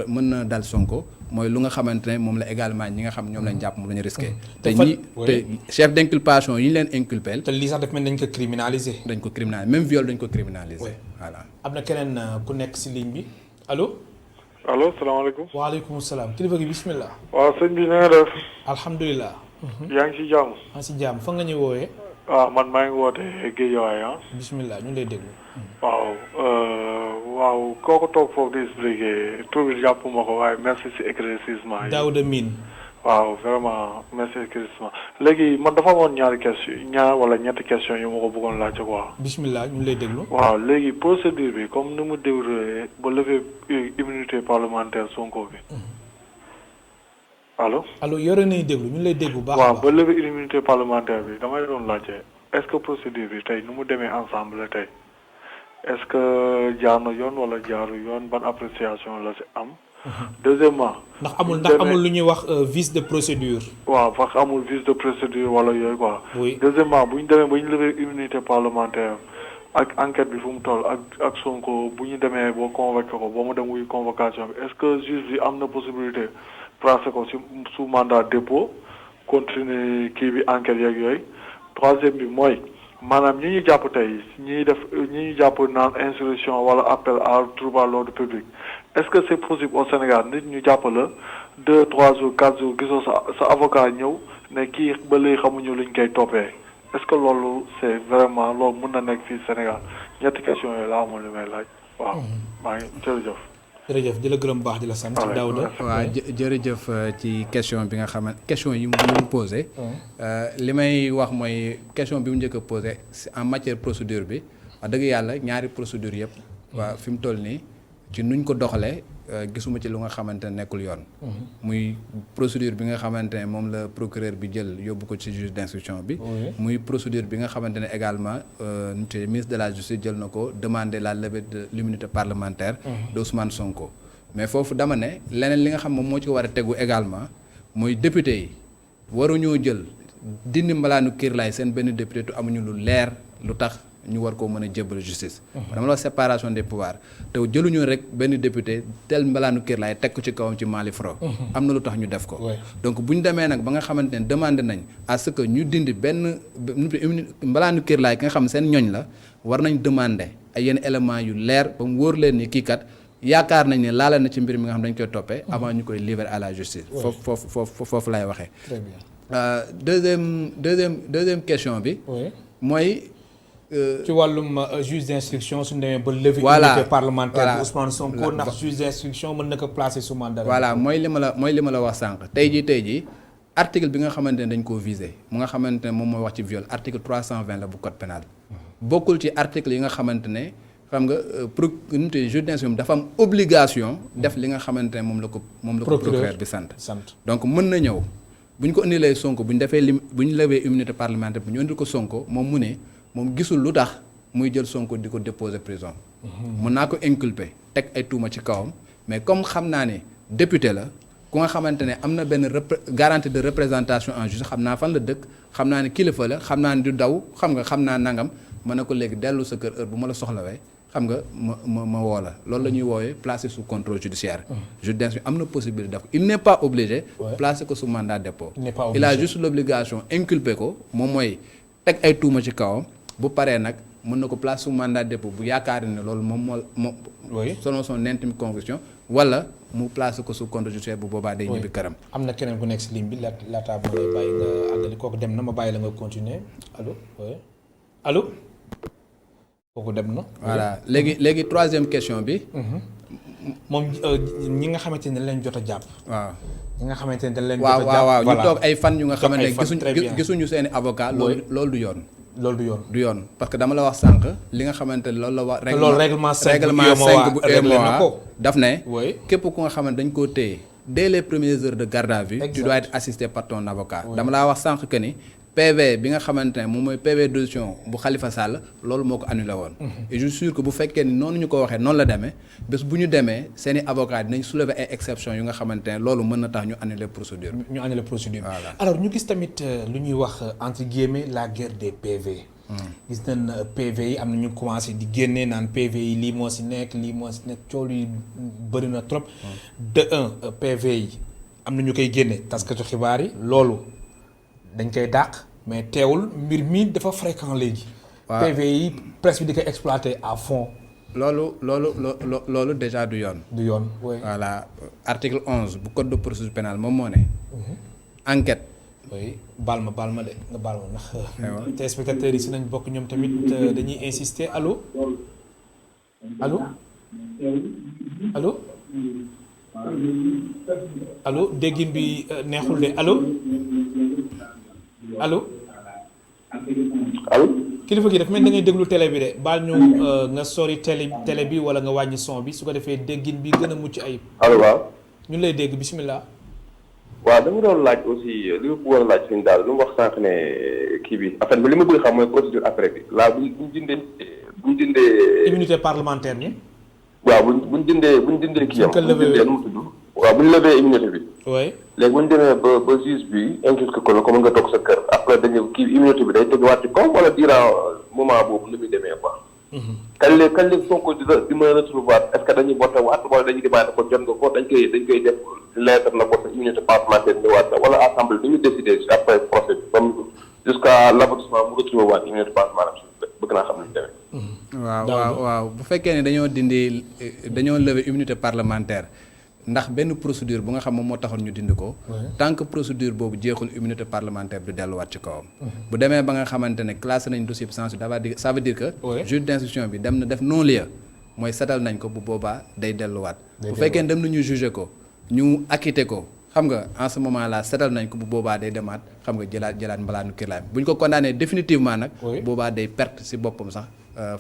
mën na dal Sonko mooy lu nga xamante ne moom la également ñi nga xam ñoom lañ jàpp moom la ñu risqué. te chef d'inculpation yi ñu leen inculpé. te lii sax daf mel dañ ko criminaliser. dañ ko criminaliser même viol dañ ko criminaliser. voilà am na keneen ku nekk ci ligne bi allo. allo salaamaaleykum. waaleykum salaam kilifa gi bismillah. waaw sëñ bi na nga def. alhamdulilah. yaa ngi ci jàmm. maa ngi ci jàmm fa nga ñuy woowee. waaw man maa ngi woote Guédiawaye ah. bismillah ñu lay déglu. waaw kooku toog foofu di expliquer tur bi jàpp ma ko waaye merci si éclaircissement yi. Daouda Mine. waaw vraiment merci éclaircissement léegi man dafa amoon ñaar wala ñetti question yu ma ko bëggoon laajte quoi. bismillah ñu lay déglu. waaw léegi procédure bi comme ni mu déroulé ba lever immunité parlementaire Sonko bi. allo yore nañu déglu ñu lay déglu baax waaw ba lever immunité parlementaire bi damay doon laajte est-ce que procédure bi tey nu mu demee ensemble tey est-ce que jaar na yoon wala jaaru yoon ban appréciation la si am. deuxièmement. ndax amul lu ñuy wax vice de procédure. waaw parce que amul vice de procédure wala yooyu quoi. oui deuxièmement bu ñu demee ba ñu lever immunité parlementaire ak enquête bi fu mu toll ak Sonko bu ñu demee boo convoqué ko ba mu dem wuy convocation bi est-ce que juge bi am na possibilité placer ko sous mandat dépôt continuer kii bi enquête yeeg yooyu troisième bi mooy maanaam ñi ñu jàpp tey ñi ñu jàpp naan insurrection wala appel à trouble à l'ordre public est-ce que c'est possible au Sénégal nit ñu jàpp la 2 3 jours 4 jours gisoo sa avocat ñëw ne kii ba léegi xamuñu luñ koy toppee est-ce que loolu c'est vraiment loolu mën na nekk fii Sénégal ñetti question yooyu laa amoon li may laaj waaw maa ngi jërëjëf. jërëjëf di la gërëm baax di la sant. Daouda waaw jërëjëf ci question bi nga xamante question yi mu posé. li may wax mooy question bi mu njëkk a posé en matière procédure bi wax dëgg yàlla ñaari procédure yëpp. waaw fi mu toll nii ci nuñ ko doxalee gisuma ci lu nga xamante ne nekkul yoon. muy procédure bi nga xamante ne moom la procureur bi jël yóbbu ko ci juge d'instruction bi. muy procédure bi nga xamante ne également ministre de la justice jël na ko demander la levée de l'immunité parlementaire. d'Ousmane Sonko. mais foofu dama ne leneen li nga xam moom moo ci war a tegu également muy député yi waruñoo jël dindi mbalaanu kiirlaay seen benn député tu amuñu lu leer lu tax. ñu war koo mën a jébbal justice. dama la wax séparation des pouvoirs te jëluñu rek benn député tel mbalaanu kër laay teg ko ci kawam ci Mali Fro. am na lu tax ñu def ko. donc bu ñu demee nag ba nga xamante ne demandé nañ à ce que ñu dindi benn mbalaanu kër laay ki nga xam seen ñoñ la war nañ demander ay yenn éléments yu leer ba mu wóor leen ni kii kat yaakaar nañ ne laala na ci mbir mi nga xam dañ koy toppee. avant ñu koy livrer à la justice. foofu lay waxee. très bien. deuxième question bi. mooy. ci wàllum juge d'instruction suñu demee ba lever immunité parlementaire bu Ousmane Sonko ndax juge d'instruction mën na ko placer sous mandat. voilà mooy li ma la wax sànq tey jii article bi nga xamante ne dañ koo visé mu nga xamante ne moom mooy wax ci viol article 320 la bu code pénal bokkul ci article yi nga xamante ne xam nga juge d'instruction dafa am obligation def li nga xamante ne moom la ko procureur bi sant donc mën na ñëw bu ñu ko indilee Sonko bu ñu defee bu ñu lever immunité parlementaire bu ñu indil ko Sonko moom mu ne moom gisul lu tax muy jël Sonko di ko déposer prison. mun naa ko inculper teg ay tuuma ci kawam mais comme xam naa ne député la ku nga xamante ne am na benn garantie de représentation en justice xam naa fan la dëkk xam naa ne kilifa la xam naa ne du daw xam naa nangam mën na ko léegi dellu sa kër heure bu ma la soxlawee xam nga ma woo la loolu la ñuy woowee placer sous contrôle judiciaire. juge d'instruction am na possibilité def ko il n'est pas obligé. placer ko sous mandat de dépôt. il a juste l'obligation inculper ko moom mooy teg ay tuuma ci kawam. bu paree nag mën na ko place sous mandat de dépôt bu yaakaar ne loolu moom selon son intime conviction wala mu place ko sous contrôle judiciaire bu boobaa day ñibbi këram. am na keneen ku nekk si ligne bi laataa ma lay bàyyi nga àggali kooku dem na ma bàyyi la nga continuer allo kooku dem na. voilà léegi troisième question bi. moom ñi nga xamante ne dañ leen jot a jàpp. waaw ñi nga xamante ne dañ leen jot a jàpp. waaw ñu toog ay fan yu nga xamante ne gisuñu seeni avocat loolu du yoon. du yoon parce que dama la wax sànq li nga xamante ne loolu la wax. règlement 5 bu UEMOA daf ne. képp ku nga xamante dañ koo téye dès les premières heures de garde à vue. tu dois être assisté par ton avocat. dama laa wax sànq que ni PV bi nga xamante ne moom mooy PV d'audition bu Khalifa Sall loolu moo ko annulé woon. et je suis sûr que bu fekkee ni noonu ñu ko waxee noonu la demee bés bu ñu demee seeni avocat dinañ soulever ay exceptions yu nga xamante ne loolu mën na tax ñu annuler procédure bi. ñu annuler procédure bi. voilà alors ñu gis tamit lu ñuy wax entre guillemets la guerre des PV. gis nañ PV yi am na ñu commencé di génnee naan PV yi lii moo si nekk coow yi bëri na trop. de un PV yi am na ñu koy génne taskatu xibaar yi loolu. dañ koy dàq mais teewul mbir mi dafa fréquent léegi. PV yi presse bi di koy exploiter à fond. loolu déjà du yoon. du yoon oui. voilà article 11 bu code de procédure pénale moom moo ne. enquête. oui baal ma de nga baal ma ndax. téléspectateurs yi si nañ bokk ñoom tamit dañuy insister allo. allo déggin bi neexul de allo. allo kilifa gi daf mel da ngay déglu télé bi de baal ñu nga sori télé bi wala nga wàññi son bi su ko defee déggin bi gën a mucc ayib. allo waaw. ñu lay dégg bismillah. waaw dama doon laaj aussi li ma bëggoon laaj suñu daal lu mu wax sànq ne kii bi en fait li ma bëgg xam mooy procédure après bi laa bu ñu jëndee. immunité parlementaire bi. waaw bu ñu jëndee kii yam. bu ñu jëndee nu mu tudd. waaw bu ñu levee immunité bi. oui léegi bu ñu demee ba juge bi inculqué ko la comme nga toog sa kër après dañu kii immunité bi day teguwaat ci kaw wala durant moment boobu nu muy demee quoi. kañ la Sonko di mën a retrouver est-ce que dañuy voté waat wala dañuy demandé ko jot nga ko dañ koy def lettre na ko sa immunité parlementaire ñëwaat na wala assemblée du ñu décider après procès bi comme jusqu'à à l'aboutissement mu retrouvé waat unité de base maanaam bëgg naa xam ni mu demee. waaw bu fekkee ne dañoo lever immunité parlementaire ndax benn procédure bu nga xam moom moo taxoon ñu dindi ko. tant que procédure boobu jeexul immunité parlementaire du delluwaat ci kawam. bu demee ba nga xamante ne classé nañ dossier bi sans suite ça veut dire que. juge d'instruction bi dem na def non-lieu mooy setal nañ ko bu boobaa day delluwaat. bu fekkee ne dem nañu juger ko ñu acquitté ko. xam nga en ce moment là setal nañ ko bu boobaa day demaat xam nga jëlaat mbalaanu kirlaay bu ñu ko condamné définitivement nag. boobaa day perte ci boppam sax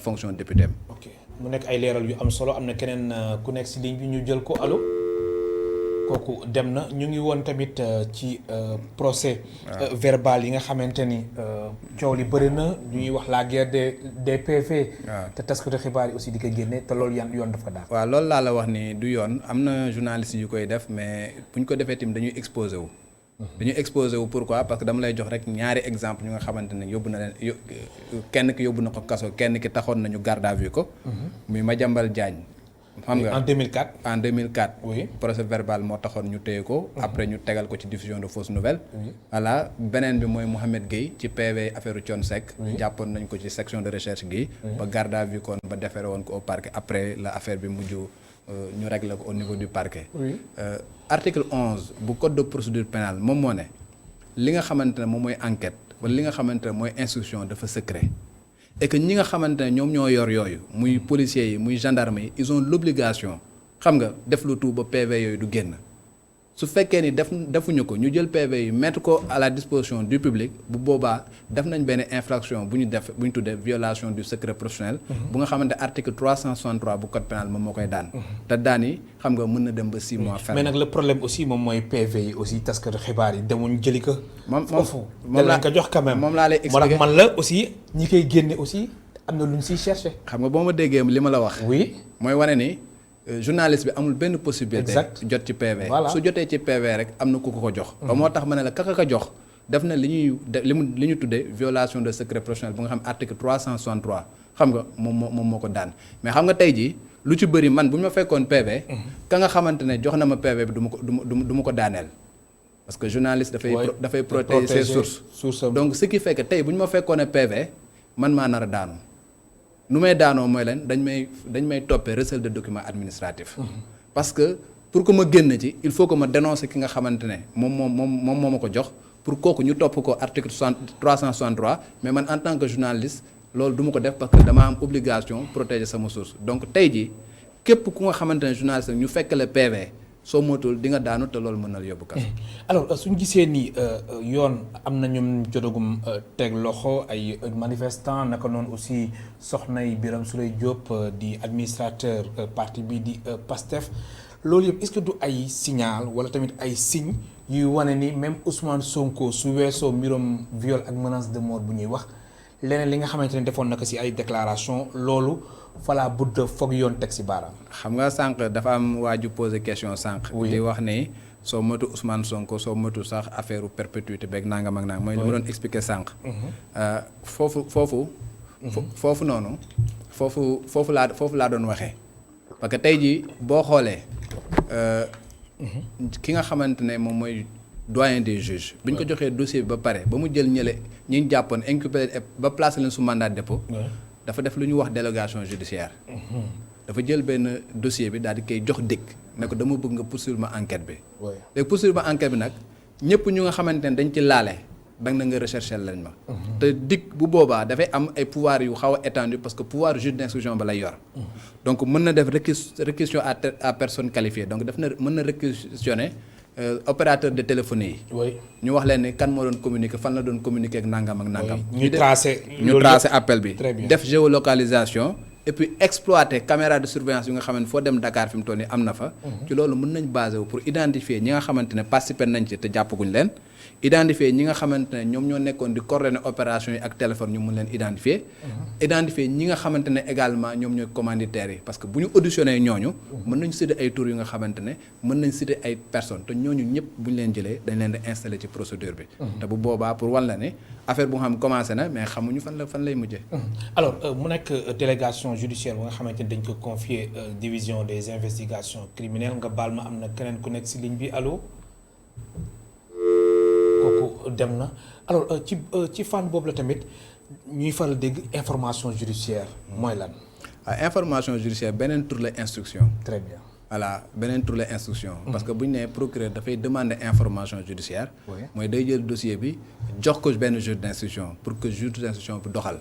fonction député am. ok mu nekk ay leeral yu am solo am na keneen ku nekk ci ligne bi ñu jël ko allo kooku dem na ñu ngi woon tamit ci procès verbal yi nga xamante ni coow li bëri na ñuy wax la guerre des PV. te taskatu xibaar yi aussi di ko génne te loolu yoon daf ko daal. waaw loolu laa la wax ni du yoon am na journaliste yu koy def mais bu ñu ko defee tamit dañuy exposé wu. dañuy exposé wu pourquoi parce que dama lay jox rek ñaari exemple ñu nga xamante ne yóbbu na leen kenn ki yóbbu na ko kaso kenn ki taxoon nañu garde à vue ko. muy Madiambal Diagne. xam nga en 2004. en 2004. oui procès verbal moo taxoon ñu téye ko. après ñu tegal ko ci diffusion de fausses nouvelles. voilà beneen bi mooy Mouhamed Gueye ci PV affaire Thione Seck. jàppoon nañ ko ci section de recherche gi. ba garde à vue kon ba defere woon ko au parquet après la affaire bi mujj ñu régler ko au niveau du parquet. article 11 bu code de procédure pénale moom moo ne li nga xamante ne moom mooy enquête wala li nga xamante ne mooy instruction dafa secret. et que ñi nga xamante ne ñoom ñoo yor yooyu muy policiers yi muy gendarme yi ils ont l'obligation xam nga def lu tout ba PV yooyu du génn su fekkee ni defuñu ko ñu jël PV yi mettre ko à la disposition du public bu boobaa def nañ benn infraction bu ñu tuddee violation du secret professionnel. bu nga xamante article 363 bu code pénal moom moo koy daan. te daan yi xam nga mën na dem ba 6 mois. ferme mais nag le problème aussi moom mooy PV yi aussi taskatu xibaar yi demuñ jëli ko. moom laa ko jox quand même. moom laa lay expliquer man la aussi ñi koy génne aussi am na lu ñu siy cherché. xam nga boo ma déggee li ma la wax. oui mooy wane ni. journaliste bi amul benn possibilité. jot ci PV. su jotee ci PV rek am na ku ko jox. ba moo tax ma ne la kaka ka jox def na li ñu tuddee violation de secret professionnel bu nga xam article 363 xam nga moom moo ko daan mais xam nga tey jii lu ci bëri man bu ñu ma fekkoon PV. ka nga xamante ne jox na ma PV bi du ma ko daaneel. parce que journaliste dafay protéger ses sources. donc ce qui fait que tey bu ñu ma fekkoon PV man maa nar a daanu. nu may daanoo mooy leen dañ may toppee recel de document administratif. parce que pour que ma génn ci il faut que ma dénoncer ki nga xamante ne moom moo ma ko jox pour kooku ñu topp ko article 363 mais man en tant que journaliste loolu du ma ko def parce que dama am obligation protéger sama source donc tey jii képp ku nga xamante ne journaliste ñu fekk la PV soo motul di nga daanu te loolu mën na la yóbbu kaso. alors suñu gisee ni yoon am na ñoom jotagum teg loxo ay manifestants naka noonu aussi soxnay Birame Souleye Diop di administrateur parti bi di PASTEF loolu yëpp est-ce que du ay signal wala tamit ay signe yuy wane ni même Ousmane Sonko su weesoo mbiram viol ak menace de mort bu ñuy wax leneen li nga xamante ne defoon na ko ci ay déclaration loolu fala budd foog yoon teg ci baaraam. xam nga sànq dafa am waaju poser question sànq. di wax ni soo motu Ousmane Sonko soo motu sax affaire perpétuité beeg nangam ak nangam mooy li ma doon expliquer sànq. foofu noonu foofu laa doon waxee parce que tey jii boo xoolee ki nga xamante ne moom mooy doyen des juges bi ñu ko joxee dossier bi ba pare ba mu jël ñële ñi ñu jàppoon inculpé ba placé leen sous mandat de dépôt. dafa def lu ñu wax délégation judiciaire. dafa jël benn dossier bi daal di koy jox dikk ne ko dama bëgg nga poursuivre ma enquête bi. léegi poursuivre ma enquête bi nag ñëpp ñu nga xamante ne dañ ci laale dang na nga rechercher lañ ma. te dikk bu boobaa dafay am ay pouvoir yu xaw a étendu parce que pouvoir juge d'instruction ba lay yor. donc mën na def réquisition à personne qualifiée donc daf na mën na réquisitionner opérateur de téléphonie yi. ñu wax leen ni kan moo doon communiquer fan la doon communiquer ak nangam ak nangam. ñu tracé appel bi. def géolocalisation. et puis exploiter caméra de surveillance yu nga xamante foo dem Dakar fi mu toll nii am na fa. ci loolu mën nañ basé wu pour identifier ñi nga xamante ne participer nañ ci te jàppaguñ leen. identifier ñi nga xamante ne ñoom ñoo nekkoon di coordonner opération yi ak téléphone ñu mën leen identifier. identifier ñi nga xamante ne également ñoom ñooy commanditaires yi parce que bu ñu auditionné ñooñu. mën nañ citer ay tours yu nga xamante ne mën nañ citer ay personnes te ñooñu ñëpp bu ñu leen jëlee dañ leen di installer ci procédure bi. te bu boobaa pour wan la ne affaire bu nga xam commencé na mais xamuñu fan lay mujjee. alors mu nekk délégation judiciaire bu nga xamante ni dañ ko confier division des investigations criminelles nga baal ma am na keneen ku nekk ci ligne bi allo kooku dem na alors ci fànn boobu la tamit ñuy faral dégg information judiciaire mooy lan. information judiciaire beneen tur la instruction. très bien. voilà beneen tur la instruction. parce que bu ñu nee procureur dafay demander information judiciaire. mooy day jël dossier bi jox ko benn juge d'instruction pour que juge d'instruction bi doxal.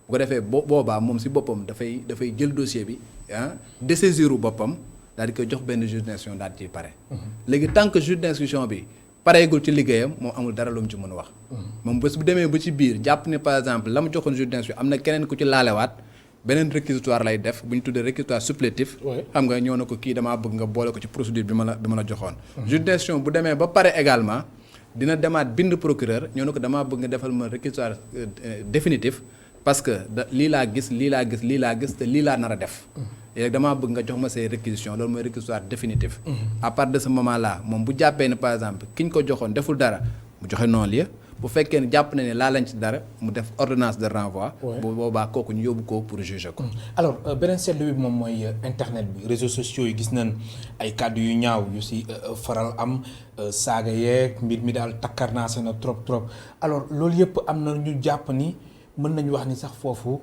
bu ko defee boobaa moom si boppam dafay jël dossier bi dessaisiru boppam daal di koy jox benn juge d'instruction daal di ciy pare. léegi tant que juge d'instruction bi pareegul ci liggéeyam moom amul dara lu mu ci mën a wax. moom bés bu demee ba ci biir jàpp ne par exemple la mu joxoon juge d'instruction am na keneen ku ci laalewaat. beneen réquisitoire lay def bu ñu tuddee réquisitoire supplétif. xam nga ñëw na ko kii damaa bëgg nga boole ko ci procédure bi ma la joxoon. juge d'instruction bu demee ba pare également dina demaat bind procureur ñëw na ko damaa bëgg nga defal ma réquisitoire définitif parce que lii laa gis te lii laa nar a def. léegi damaa bëgg nga jox ma say réquisitions loolu mooy réquisitoire définitif. à partir de ce moment là moom bu jàppee ne par exemple ki ñu ko joxoon deful dara mu joxe non-lieu. bu fekkee ne jàpp na ne laa lañ ci dara mu def ordonnance de renvoi. bu boobaa kooku ñu yóbbu ko pour juger ko. alors beneen seetlu bi moom mooy internet bi réseaux sociaux yi gis nañ ay kàddu yu ñaaw yu si faral am saaga yeeg mbir mi daal takkarnaase na trop alors loolu yëpp am na ñu jàpp ni mën nañu wax ni sax foofu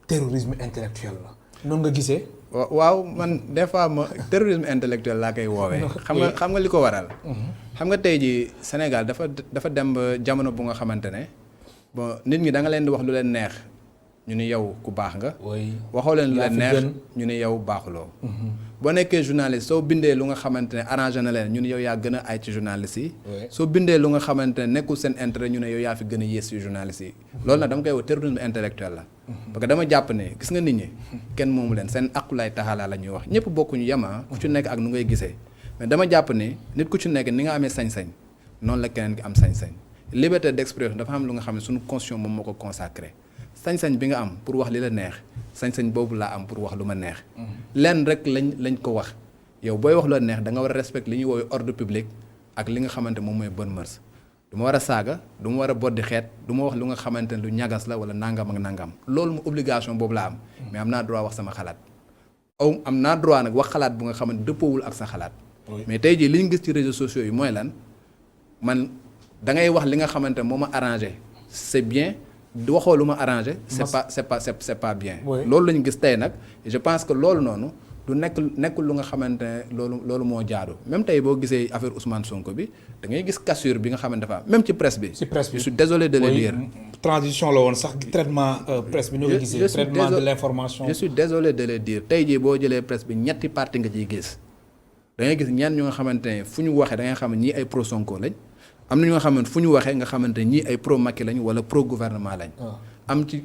terrorisme intellectuel la noonu nga gisee. waaw man des fois ma terrorisme intellectuel laa koy woowee. xam nga li ko waral. xam nga tey jii Sénégal dafa dem ba jamono bu nga xamante ne bon nit ñi da nga leen di wax lu leen neex ñu ni yow ku baax nga. waxoo leen lu leen neex ñu ni yow baaxuloo. boo nekkee journaliste soo bindee lu nga xamante ne arrangé na leen ñu ni yow yaa gën a ay ci journaliste yi. soo bindee lu nga xamante ne nekkul seen intérêt ñu ne yow yaa fi gën a yées ci journaliste yi. loolu nag dama koy wax terrorisme intellectuel la. parce que dama jàpp ne gis nga nit ñi kenn moomu leen seen aqulaay taxalaa la ñuy wax ñëpp bokkuñu yema ku ci nekk ak nu ngay gisee mais dama jàpp ne nit ku ci nekk ni nga amee sañ-sañ noonu la keneen ki am sañ-sañ liberté d'expression dafa am lu nga xam ne suñu constitution moom moo ko consacré sañ-sañ bi nga am pour wax li la neex sañ-sañ boobu laa am pour wax lu ma neex lenn rek lañ ko wax yow booy wax lu la neex da nga war a respecter li ñuy woowee ordre public ak li nga xamante moom mooy bonne mœurs du ma war a saaga du ma war a boddi xeet du ma wax lu nga xamante ne lu ñagas la wala nangam ak nangam loolu mu obligation boobu laa am mais am naa droit wax sama xalaat am naa droit nag wax xalaat bu nga xamante dëppoowul ak sa xalaat mais tey jii li ñu gis ci réseaux sociaux yi mooy lan man da ngay wax li nga xamante moo ma arrangé c'est bien du waxoo lu ma arrangé c'est pas bien loolu la ñu gis tey nag je pense que loolu noonu du nekkul lu nga xamante ne loolu moo jaadu même tey boo gisee affaire Ousmane Sonko bi da ngay gis cassure bi nga xamante dafa même ci presse bi. je suis désolé de le dire. transition la woon sax traitement presse bi. ñu ngi gisee traitement de l'information. je suis désolé de le dire tey jii boo jëlee presse bi ñetti parti nga ciy gis da ngay gis ñenn ñu nga xamante ne fu ñu waxee da ngay xam ne ñii ay pro Sonko lañ am na ñu nga xamante fu ñu waxee nga xamante ne ñii ay pro Macky lañ wala pro gouvernement lañ. am ci.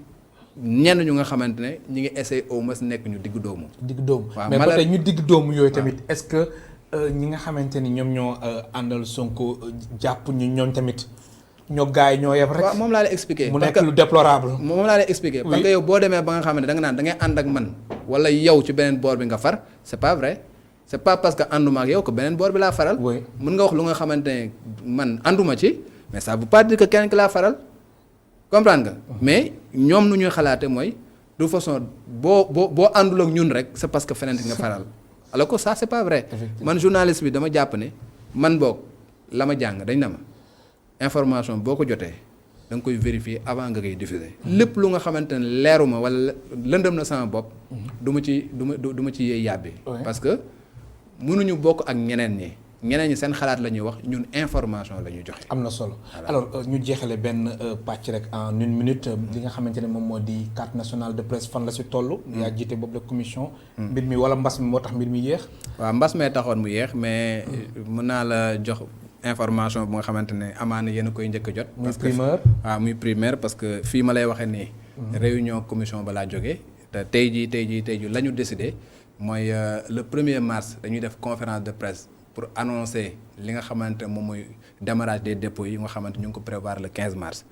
ñenn ñu nga xamante ne ñi ngi essayer au moins nekk ñu digg doomu. waaw mais ba tey ñu digg doomu yooyu tamit est-ce que ñi nga xamante ni ñoom ñoo àndal Sonko jàpp ñu ñoom tamit ñoo gaay ñoo yeb rek. waaw moom laa lay expliquer. mu nekk lu déplorable. moom laa lay expliquer. parce que yow boo demee ba nga xamante ne da nga naan da ngay ànd ak man wala yow ci beneen boor bi nga far c'est pas vrai c'est pas parce que ànduma ak yow que beneen boor bi laa faral. mën nga wax lu nga xamante ne man ànduma ci mais ça veut pas dire que keneen ki laa faral. comprendre nga mais ñoom nu ñuy xalaate mooy de façon boo àndul ak ñun rek c'est parce que feneen nga faral alors que ça c'est pas vrai man journaliste bi dama jàpp ne man boog la ma jàng dañ na ma information boo ko jotee da nga koy vérifier avant nga koy diffuser lépp lu nga xamante ne leeruma wala lëndëm na sama bopp du ma ci yee yàbbi parce que mënuñu bokk ak ñeneen ñi seen xalaat la ñuy wax ñun information la ñuy joxe. am na solo alors ñu jeexale benn pàcc rek en une minute li nga xamante ne moom moo di carte nationale de presse fan la si toll. yaa jiite boobu la commission. mbir mi wala mbas mi moo tax mbir mi yéex. waaw mbas mee taxoon mu yéex mais mën naa la jox information bu nga xamante ne amaana yéen a koy njëkk a jot. muy primaire waaw muy primaire parce que fii ma lay waxee nii. réunion commission ba laa jógee te tey jii la ñu décidé mooy le 1er mars dañuy def conférence de presse. pour annoncer li nga xamante moom mooy démarrage des dépôts yi nga xamante ñu ngi ko prévoir le 15 mars.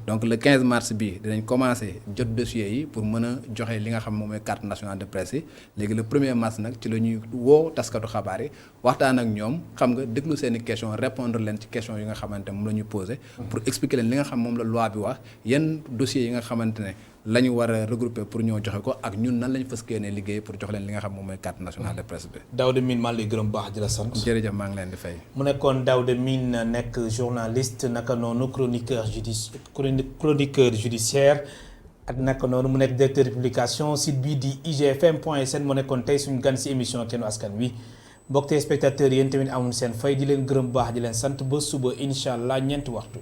donc le 15 mars bi dinañ commencer jot dossiers yi pour mën a joxe li nga xam moom mooy carte nationale de presse yi léegi le 1er mars nag ci la ñuy woo taskatu xabaar yi waxtaan ak ñoom xam nga déglu seen i questions répondre leen ci questions yi nga xamante moom la ñuy poser. pour expliquer leen li nga xam moom la loi bi wax yan dossiers yi nga xamante ne la ñu war a regrouper pour ñoo joxe ko ak ñun nan lañ fas yéenee liggéey pour jox leen li nga xam moom mooy carte nationale de presse bi. Daouda Mine maa ngi lay gërëm baax di la sant. jërëjëf maa ngi leen di fay. mu nekkoon Daouda Mine nekk journaliste naka noonu chroniqueur judiciaire ak naka noonu mu nekk directeur de publication site bii di igfm.sn mu nekkoon tey suñu gan si émission Kennu Askan Wi mbokk téléspectateurs yéen tamit amuñu seen fay di leen gërëm baax di leen sant ba suba incha allah ñeenti waxtu.